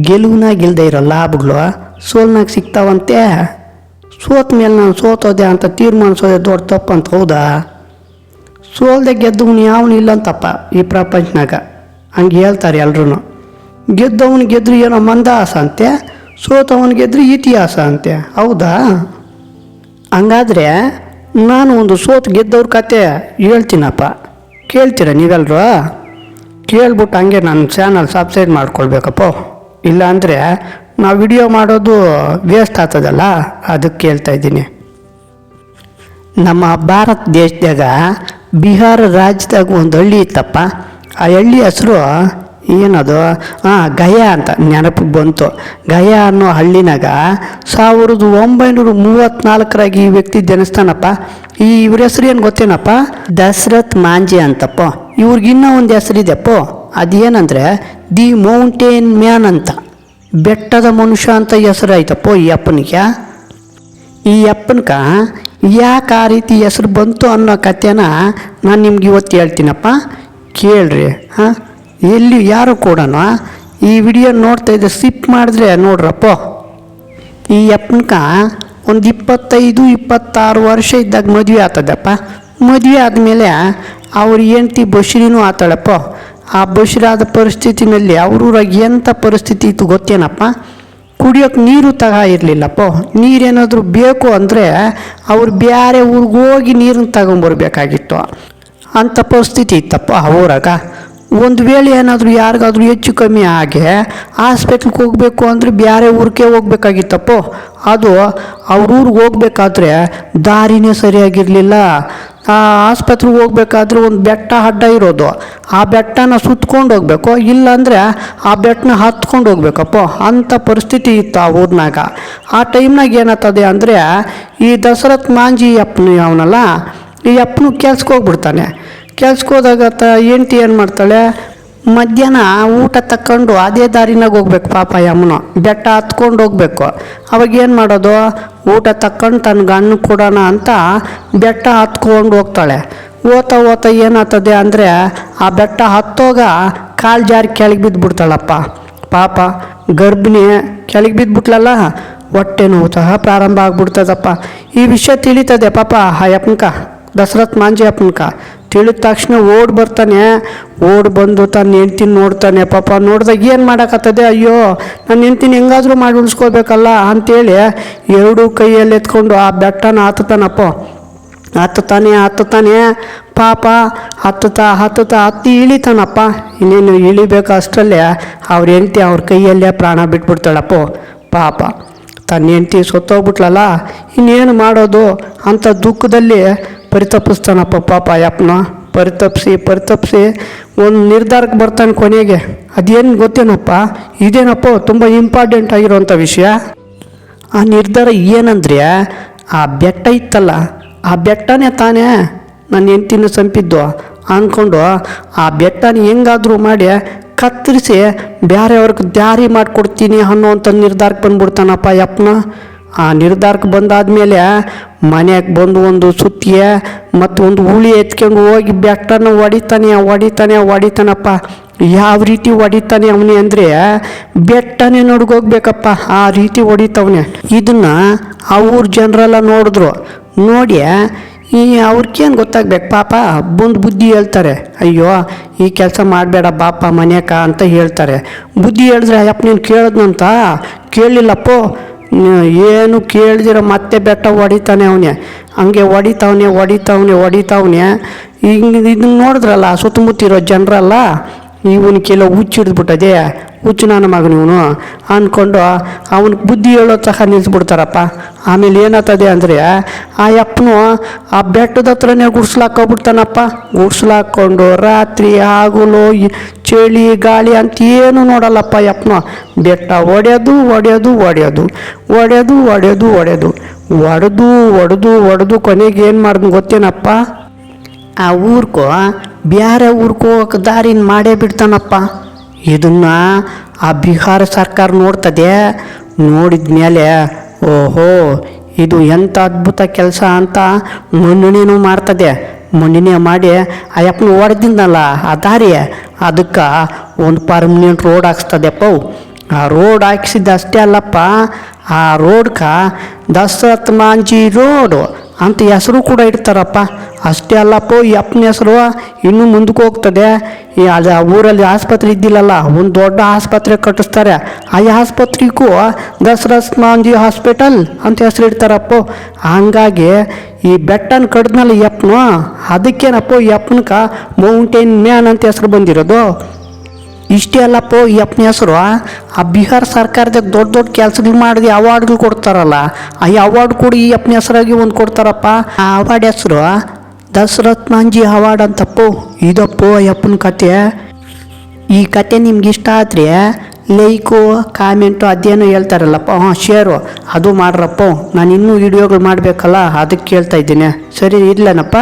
ಗೆಲುವಿನಾಗ ಇಲ್ಲದೆ ಇರೋ ಲಾಭಗಳು ಸೋಲ್ನಾಗ ಸಿಗ್ತಾವಂತೆ. ಸೋತ ಮೇಲೆ ನಾನು ಸೋತೋದೆ ಅಂತ ತೀರ್ಮಾನಿಸೋದೆ ದೊಡ್ಡ ತಪ್ಪಂತ. ಹೌದಾ? ಸೋಲ್ದೆ ಗೆದ್ದವನು ಯಾವನು ಇಲ್ಲಂತಪ್ಪ ಈ ಪ್ರಪಂಚನಾಗ. ಹಂಗೆ ಹೇಳ್ತಾರೆ ಎಲ್ರೂ. ಗೆದ್ದವನು ಗೆದ್ರು ಏನೋ ಮಂದಹಾಸ ಅಂತೆ, ಸೋತವನು ಗೆದ್ರೆ ಇತಿಹಾಸ ಅಂತೆ. ಹೌದಾ? ಹಂಗಾದರೆ ನಾನು ಒಂದು ಸೋತು ಗೆದ್ದವ್ರ ಕತೆ ಹೇಳ್ತೀನಪ್ಪ, ಕೇಳ್ತೀರ ನೀವೆಲ್ಲರೂ? ಕೇಳ್ಬಿಟ್ಟು ಹಂಗೆ ನನ್ನ ಚಾನಲ್ ಸಬ್ಸ್ಕ್ರೈಬ್ ಮಾಡ್ಕೊಳ್ಬೇಕಪ್ಪ. ಇಲ್ಲಾಂದರೆ ನಾವು ವಿಡಿಯೋ ಮಾಡೋದು ವೇಸ್ಟ್ ಆಗ್ತದಲ್ಲ, ಅದಕ್ಕೆ ಕೇಳ್ತಾಯಿದ್ದೀನಿ. ನಮ್ಮ ಭಾರತ ದೇಶದಾಗ ಬಿಹಾರ ರಾಜ್ಯದಾಗ ಒಂದು ಹಳ್ಳಿ ಇತ್ತಪ್ಪ. ಆ ಹಳ್ಳಿ ಹೆಸರು ಏನದು? ಗಯಾ ಅಂತ ನೆನಪಿಗೆ ಬಂತು. ಗಯಾ ಅನ್ನೋ ಹಳ್ಳಿನಾಗ 1934 ಈ ವ್ಯಕ್ತಿ ಜನಿಸ್ತಾನಪ್ಪ. ಇವ್ರ ಹೆಸರು ಏನು ಗೊತ್ತೇನಪ್ಪ? ದಶರಥ್ ಮಾಂಜಿ ಅಂತಪ್ಪ. ಇವ್ರಿಗಿನ್ನೂ ಒಂದು ಹೆಸರಿದೆಪ್ಪ. ಅದೇನಂದರೆ ದಿ ಮೌಂಟೇನ್ ಮ್ಯಾನ್ ಅಂತ, ಬೆಟ್ಟದ ಮನುಷ್ಯ ಅಂತ ಹೆಸರು ಆಯ್ತಪ್ಪ ಈ ಅಪ್ಪನಿಗೆ. ಈ ಅಪ್ಪನ್ಕ ಯಾಕೆ ಆ ರೀತಿ ಹೆಸರು ಬಂತು ಅನ್ನೋ ಕಥೆನ ನಾನು ನಿಮ್ಗೆ ಇವತ್ತು ಹೇಳ್ತೀನಪ್ಪ, ಕೇಳ್ರಿ. ಎಲ್ಲಿ ಯಾರು ಕೊಡೋಣ ಈ ವಿಡಿಯೋ ನೋಡ್ತಾ ಇದ್ದರೆ ಸ್ಕಿಪ್ ಮಾಡಿದ್ರೆ ನೋಡ್ರಪ್ಪ. ಈ ಅಪ್ಪನ್ಕ ಒಂದು 25-26 ವರ್ಷ ಇದ್ದಾಗ ಮದುವೆ ಆಗ್ತದಪ್ಪ. ಮದುವೆ ಆದಮೇಲೆ ಅವ್ರ ಹೆಂಡ್ತಿ ಬಶ್ರಿನೂ ಆತಾಳಪ್ಪ. ಆ ಬಶ್ರಾದ ಪರಿಸ್ಥಿತಿನಲ್ಲಿ ಅವ್ರೂರಾಗ ಎಂಥ ಪರಿಸ್ಥಿತಿ ಇತ್ತು ಗೊತ್ತೇನಪ್ಪ? ಕುಡಿಯೋಕೆ ನೀರು ಇರಲಿಲ್ಲಪ್ಪ. ನೀರೇನಾದರೂ ಬೇಕು ಅಂದರೆ ಅವ್ರು ಬೇರೆ ಊರಿಗೆ ಹೋಗಿ ನೀರನ್ನು ತಗೊಂಬರ್ಬೇಕಾಗಿತ್ತು. ಅಂಥ ಪರಿಸ್ಥಿತಿ ಇತ್ತಪ್ಪ ಊರಾಗ. ಒಂದು ವೇಳೆ ಏನಾದರೂ ಯಾರಿಗಾದ್ರೂ ಹೆಚ್ಚು ಕಮ್ಮಿ ಆಗಿ ಹಾಸ್ಪಿಟ್ಲಿಗೆ ಹೋಗಬೇಕು ಅಂದರೆ ಬೇರೆ ಊರಿಗೆ ಹೋಗ್ಬೇಕಾಗಿತ್ತಪ್ಪ. ಅದು ಅವ್ರ ಊರಿಗೆ ಹೋಗ್ಬೇಕಾದ್ರೆ ದಾರಿನೇ ಸರಿಯಾಗಿರಲಿಲ್ಲ. ಆ ಆಸ್ಪತ್ರೆಗೆ ಹೋಗ್ಬೇಕಾದ್ರೆ ಒಂದು ಬೆಟ್ಟ ಅಡ್ಡ ಇರೋದು, ಆ ಬೆಟ್ಟನ ಸುತ್ಕೊಂಡು ಹೋಗ್ಬೇಕು, ಇಲ್ಲಾಂದರೆ ಆ ಬೆಟ್ಟನ ಹತ್ಕೊಂಡು ಹೋಗ್ಬೇಕಪ್ಪ. ಅಂಥ ಪರಿಸ್ಥಿತಿ ಇತ್ತು ಆ ಊರಿನಾಗ. ಆ ಟೈಮ್ನಾಗ ಏನಾಗ್ತದೆ ಅಂದರೆ ಈ ದಶರಥ್ ಮಾಂಜಿ ಅಪ್ಪನು ಅವನಲ್ಲ, ಈ ಅಪ್ಪನು ಕೆಲ್ಸಕ್ಕೆ ಹೋಗ್ಬಿಡ್ತಾನೆ. ಕೆಲ್ಸಕ್ಕೆ ಹೋದಾಗ ಹೆಂಡ್ತಿ ಏನು ಮಾಡ್ತಾಳೆ, ಮಧ್ಯಾಹ್ನ ಊಟ ತಕ್ಕೊಂಡು ಅದೇ ದಾರಿನಾಗ ಹೋಗ್ಬೇಕು ಪಾಪ. ಯಮ್ಮನು ಬೆಟ್ಟ ಹತ್ಕೊಂಡು ಹೋಗ್ಬೇಕು. ಅವಾಗ ಏನು ಮಾಡೋದು, ಊಟ ತಕ್ಕೊಂಡು ತನ್ನ ಗಂಡು ಕೊಡೋಣ ಅಂತ ಬೆಟ್ಟ ಹತ್ಕೊಂಡು ಹೋಗ್ತಾಳೆ. ಓದ್ತಾ ಏನಾಗ್ತದೆ ಅಂದರೆ ಆ ಬೆಟ್ಟ ಹತ್ತೋಗ ಕಾಲು ಜಾರಿ ಕೆಳಗೆ ಬಿದ್ದುಬಿಡ್ತಾಳಪ್ಪ ಪಾಪ. ಗರ್ಭಿಣಿ ಕೆಳಗೆ ಬಿದ್ದುಬಿಟ್ಲಲ್ಲ, ಹೊಟ್ಟೆ ನೋವು ಸಹ ಪ್ರಾರಂಭ ಆಗ್ಬಿಡ್ತದಪ್ಪ. ಈ ವಿಷಯ ತಿಳಿತದೆ ಪಾಪ ಆ ಅಪ್ಪನ್ಕ, ದಶರಥ್ ಮಾಂಜಿ ಅಪ್ಪನ್ಕ. ತಿಳಿದ ತಕ್ಷಣ ಓಡಿ ಬಂದು ತನ್ನ ಹೆಂಡ್ತಿನ ನೋಡ್ತಾನೆ ಪಾಪ. ನೋಡಿದಾಗ ಏನು ಮಾಡೋಕ್ಕತ್ತದೆ, ಅಯ್ಯೋ ನನ್ನ ಹೆಂಡ್ತಿನ ಹೆಂಗಾದರೂ ಮಾಡಿ ಉಳಿಸ್ಕೋಬೇಕಲ್ಲ ಅಂಥೇಳಿ ಎರಡೂ ಕೈಯಲ್ಲಿ ಎತ್ಕೊಂಡು ಆ ಬೆಟ್ಟನ ಹತ್ತುತ್ತಾನೆ ಪಾಪ. ಹತ್ತಿ ಇಳಿತಾನಪ್ಪ. ಇನ್ನೇನು ಇಳಿಬೇಕು ಅಷ್ಟರಲ್ಲೇ ಅವ್ರ ಹೆಂಡ್ತಿ ಅವ್ರ ಕೈಯಲ್ಲೇ ಪ್ರಾಣ ಬಿಟ್ಬಿಡ್ತಾಳಪ್ಪ ಪಾಪ. ತನ್ನ ಹೆಂಡ್ತಿ ಸತ್ತೋಗ್ಬಿಟ್ಲಲ್ಲ, ಇನ್ನೇನು ಮಾಡೋದು ಅಂಥ ದುಃಖದಲ್ಲಿ ಪರಿತಪಿಸ್ತಾನಪ್ಪ ಪಾಪ ಯಪ್ಪನ. ಪರಿತಪಿಸಿ ಒಂದು ನಿರ್ಧಾರಕ್ಕೆ ಬರ್ತಾನೆ ಕೊನೆಗೆ. ಅದೇನು ಗೊತ್ತೇನಪ್ಪ? ಇದೇನಪ್ಪ ತುಂಬ ಇಂಪಾರ್ಟೆಂಟ್ ಆಗಿರೋವಂಥ ವಿಷಯ. ಆ ನಿರ್ಧಾರ ಏನಂದರೆ, ಆ ಬೆಟ್ಟ ಇತ್ತಲ್ಲ, ಆ ಬೆಟ್ಟನೇ ತಾನೇ ನನ್ನ ಹೆಂಡ್ತಿನ ಸಂಪಿದ್ದು ಅಂದ್ಕೊಂಡು ಆ ಬೆಟ್ಟನ ಹೆಂಗಾದರೂ ಮಾಡಿ ಕತ್ತರಿಸಿ ಬೇರೆಯವ್ರಿಗೆ ದಾರಿ ಮಾಡಿಕೊಡ್ತೀನಿ ಅನ್ನೋವಂಥ ನಿರ್ಧಾರಕ್ಕೆ ಬಂದ್ಬಿಡ್ತಾನಪ್ಪ ಯಪ್ಪನ. ಆ ನಿರ್ಧಾರಕ್ಕೆ ಬಂದಾದಮೇಲೆ ಮನೆಗೆ ಬಂದು ಒಂದು ಸುತ್ತಿಗೆ ಮತ್ತು ಒಂದು ಹುಳಿ ಎತ್ಕೊಂಡು ಹೋಗಿ ಬೆಟ್ಟನ ಹೊಡಿತಾನಪ್ಪ. ಯಾವ ರೀತಿ ಹೊಡಿತಾನೆ ಅವನೇ ಅಂದರೆ ಬೆಟ್ಟನೇ ನಡ್ಗೋಗ್ಬೇಕಪ್ಪ, ಆ ರೀತಿ ಹೊಡಿತವನೆ. ಇದನ್ನು ಆ ಊರ ಜನರೆಲ್ಲ ನೋಡಿದ್ರು. ನೋಡಿ ಅವ್ರಿಗೇನು ಗೊತ್ತಾಗ್ಬೇಕು ಪಾಪ, ಬಂದು ಬುದ್ಧಿ ಹೇಳ್ತಾರೆ. ಅಯ್ಯೋ ಈ ಕೆಲಸ ಮಾಡಬೇಡ ಬಾಪ ಮನ್ಯಾಕ ಅಂತ ಹೇಳ್ತಾರೆ. ಬುದ್ಧಿ ಹೇಳಿದ್ರೆ ಅಯ್ಯಪ್ಪ ನೀನು ಕೇಳಿದ್ನಂತ ಕೇಳಲಿಲ್ಲಪ್ಪೋ. ಏನು ಕೇಳ್ದಿರ ಮತ್ತೆ ಬೆಟ್ಟ ಹೊಡಿತಾನೆ ಅವನೇ. ಹಂಗೆ ಹೊಡಿತಾವನೆ. ಹಿಂಗೆ ಇದನ್ನ ನೋಡಿದ್ರಲ್ಲ ಸುತ್ತಮುತ್ತ ಇರೋ ಜನರಲ್ಲ, ಇವನಿಗೆಲ್ಲ ಹುಚ್ಚು ಹಿಡಿದ್ಬಿಟ್ಟದೆ, ಹುಚ್ಚು ನನ್ನ ಮಗನ ಇವನು ಅಂದ್ಕೊಂಡು ಅವನಿಗೆ ಬುದ್ಧಿ ಹೇಳೋದು ಸಹ ನಿಲ್ಲಿಸ್ಬಿಡ್ತಾರಪ್ಪ. ಆಮೇಲೆ ಏನಾಗ್ತದೆ ಅಂದರೆ ಆ ಅಪ್ಪನು ಆ ಬೆಟ್ಟದ ಹತ್ರನೇ ಗುಡ್ಸ್ಲಾಕೋಗ್ಬಿಡ್ತಾನಪ್ಪ. ಗುಡ್ಸ್ಲಾಕೊಂಡು ರಾತ್ರಿ ಹಗಲು ಚಳಿ ಗಾಳಿ ಅಂತ ಏನು ನೋಡಲ್ಲಪ್ಪ ಅಪ್ಪನು. ಬೆಟ್ಟ ಹೊಡೆದು ಕೊನೆಗೆ ಏನು ಮಾಡಿದ್ನು ಗೊತ್ತೇನಪ್ಪ? ಆ ಊರ್ಗೂ ಬೇರೆ ಊರ್ಗೂ ಹೋಗಕ್ಕೆ ದಾರಿನ ಮಾಡೇ ಬಿಡ್ತಾನಪ್ಪ. ಇದನ್ನು ಆ ಬಿಹಾರ ಸರ್ಕಾರ ನೋಡ್ತದೆ. ನೋಡಿದ ಮೇಲೆ ಓಹೋ ಇದು ಎಂಥ ಅದ್ಭುತ ಕೆಲಸ ಅಂತ ಮನ್ನಣೆನೂ ಮಾಡ್ತದೆ. ಮನ್ನಣೆ ಮಾಡಿ ಅಯ್ಯಪ್ಪನ ಹೊಡೆದಿಂದಲ್ಲ ಆ ದಾರಿ, ಅದಕ್ಕೆ ಒಂದು ಪರ್ಮನೆಂಟ್ ರೋಡ್ ಹಾಕ್ಸ್ತದೆಪ್ಪ. ಆ ರೋಡ್ ಹಾಕ್ಸಿದ್ದು ಅಷ್ಟೇ ಅಲ್ಲಪ್ಪ, ಆ ರೋಡ್ಕ ದಶರಥ್ ಮಾಂಜಿ ರೋಡು ಅಂತ ಹೆಸರು ಕೂಡ ಇಡ್ತಾರಪ್ಪ. ಅಷ್ಟೇ ಅಲ್ಲಪ್ಪ, ಈ ಅಪ್ಪನ ಹೆಸರು ಇನ್ನೂ ಮುಂದಕ್ಕೆ ಹೋಗ್ತದೆ. ಅದು ಆ ಊರಲ್ಲಿ ಆಸ್ಪತ್ರೆ ಇದ್ದಿಲ್ಲಲ್ಲ, ಒಂದು ದೊಡ್ಡ ಆಸ್ಪತ್ರೆ ಕಟ್ಟಿಸ್ತಾರೆ. ಆ ಆಸ್ಪತ್ರೆಗೂ ದಶರಥ್ ಮಾಂಜಿ ಹಾಸ್ಪಿಟಲ್ ಅಂತ ಹೆಸರು ಇಡ್ತಾರಪ್ಪ. ಹಂಗಾಗಿ ಈ ಬೆಟ್ಟನ ಕಡ್ದ್ಮೇಲೆ ಈ ಅಪ್ಪನು, ಅದಕ್ಕೇನಪ್ಪ ಈ ಅಪ್ಪನಕ ಮೌಂಟೇನ್ ಮ್ಯಾನ್ ಅಂತ ಹೆಸರು ಬಂದಿರೋದು. ಇಷ್ಟೇ ಅಲ್ಲಪ್ಪ, ಈ ಅಪ್ಪನ ಹೆಸರು ಆ ಬಿಹಾರ ಸರ್ಕಾರದಾಗ ದೊಡ್ಡ ದೊಡ್ಡ ಕೆಲಸಗಳು ಮಾಡಿದ ಅವಾರ್ಡ್ಗಳು ಕೊಡ್ತಾರಲ್ಲ, ಆ ಅವಾರ್ಡ್ ಕೂಡ ಈ ಅಪ್ಪನ ಹೆಸರಾಗಿ ಒಂದು ಕೊಡ್ತಾರಪ್ಪ. ಆ ಅವಾರ್ಡ್ ಹೆಸರು ದಶರಥ್ ಮಾಂಜಿ ಅವಾರ್ಡ್ ಅಂತಪ್ಪ. ಇದಪ್ಪ ಈ ಅಪ್ಪನ ಕತೆ. ಈ ಕತೆ ನಿಮ್ಗೆ ಇಷ್ಟ ಆದರೆ ಲೈಕು ಕಾಮೆಂಟು ಅದೇನೋ ಹೇಳ್ತಾರಲ್ಲಪ್ಪ, ಶೇರು ಅದು ಮಾಡ್ರಪ್ಪ. ನಾನು ಇನ್ನೂ ವಿಡಿಯೋಗಳು ಮಾಡಬೇಕಲ್ಲ, ಅದಕ್ಕೆ ಕೇಳ್ತಾ ಇದ್ದೀನಿ. ಸರಿ ಇರ್ಲೇನಪ್ಪ.